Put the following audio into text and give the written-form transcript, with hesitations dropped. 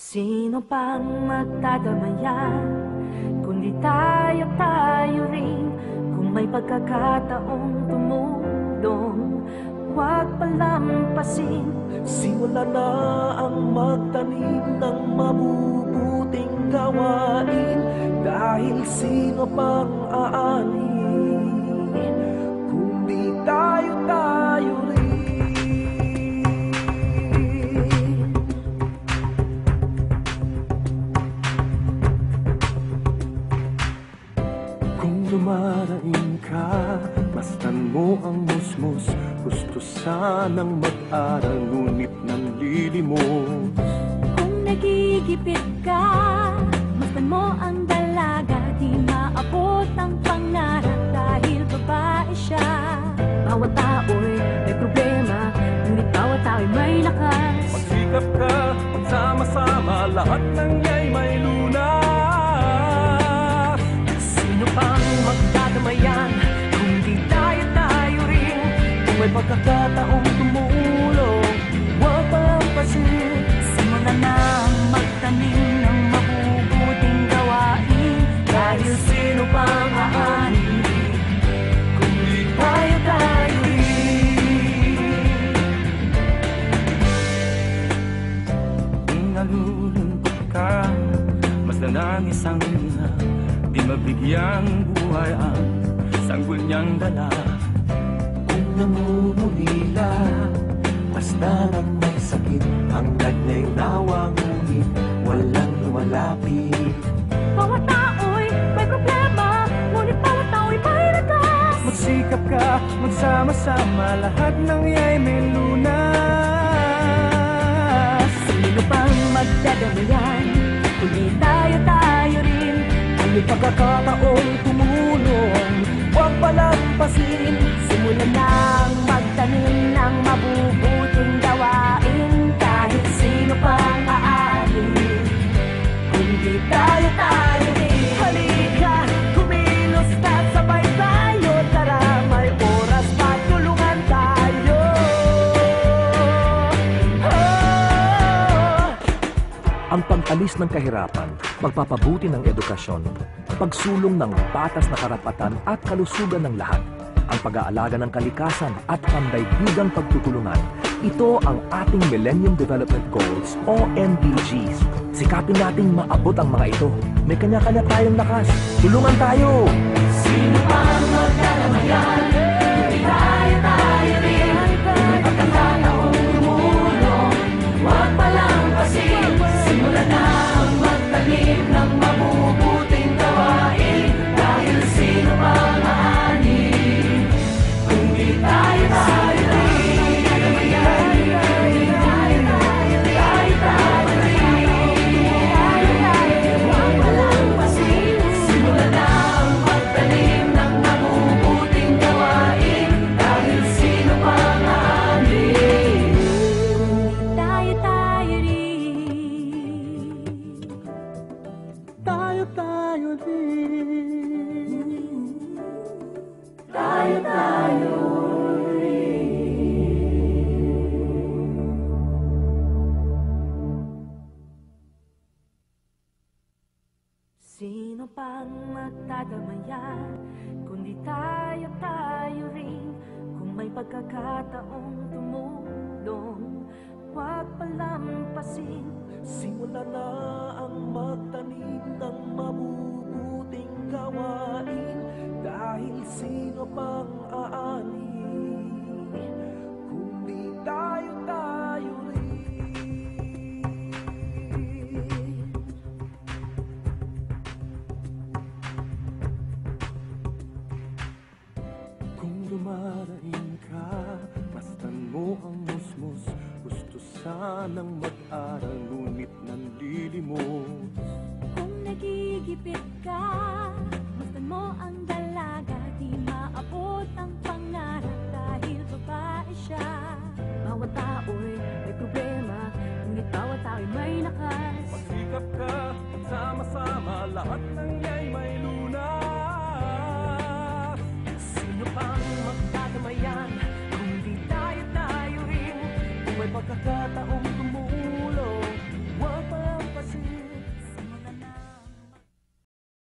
Sino pang magdadamayan, kundi tayo rin. Kung may pagkakataong tumulong, huwag palampasin. Simula na ang magtanim ng mabubuting gawain, dahil sino pang aani, kundi tayo rin. Kung lumaraing ka, mastan mo ang musmus. Gusto sanang mag-aral, ngunit nanlilimos. Kung nagigipit ka, mastan mo ang dalaga. Di maabot ang pangarap dahil babae siya. Bawat tao'y may problema, ngunit bawat tao'y may lakas. Magsikap ka, magsama-sama, lahat ng iya'y may lunas. Sino pang magdadamayan, kundi tayo rin. Kung may pagkakataong tumulong, huwag palampasin. Simulan na magtanim ng mabubuting gawain, dahil sino pang aani, kundi tayo rin. Kung nalulungkot ka, mas lang isang ina, di mabigyang buhay ang sanggol niyang dala. Kung namumulila, basta nang may sakit, hanggang na'y nawa, ngunit walang lumalapit. Bawat tao'y may problema, ngunit bawat tao'y may lakas. Magsikap ka, magsama-sama, lahat ng iya'y may lunas. Sino pang magdadamayan, kundi tayo rin. Kung may pagkakataong tumulong, huwag palampasin. Simulan nang magtanim ng mabubuting gawain, kahit sino pang aani, kundi tayo rin. Halika, kumilos na sabay tayo. Tara, may oras pa, tulungan tayo. Ang pag-alis ng kahirapan, pagpapabuti ng edukasyon, pagsulong ng patas na karapatan at kalusugan ng lahat, ang pag-aalaga ng kalikasan at pandaigdigang pagtutulungan. Ito ang ating Millennium Development Goals o MDGs. Sikapin nating maabot ang mga ito. May kanya-kanya tayong lakas. Tulungan tayo! Sino pang magdadamayan, kundi tayo rin. Kung may pagkakataong tumulong, huwag palampasin. Simulan na ang magtanim ng mabubuting gawain, dahil sino pang aani, kundi tayo rin. Huwag palampasin. Simulan na ang magtanim ng mabubuting gawain, dahil sino pang aani, tayo rin. Tayo Sino pang magdadamayan, kundi tayo rin. Kung may pagkakataong tumulong, huwag palampasin. Simula na ang magtanim ng mabubuting gawain, dahil sino pang aani, kundi tayo rin. Kung lumaraing ka, mastan mo ang musmus. Gusto sanang mag-aral, ngunit nanlilimos. Kung nagigipit ka, mastan mo ang dalaga. Di maabot ang pangarap dahil babae siya. Bawat tao'y may problema, ngunit bawat tao'y may lakas. Magsikap ka, magsama-sama, lahat ng iya'y may lunas. Sino pang magdadamayan, kundi tayo rin. Kung may pagkakataong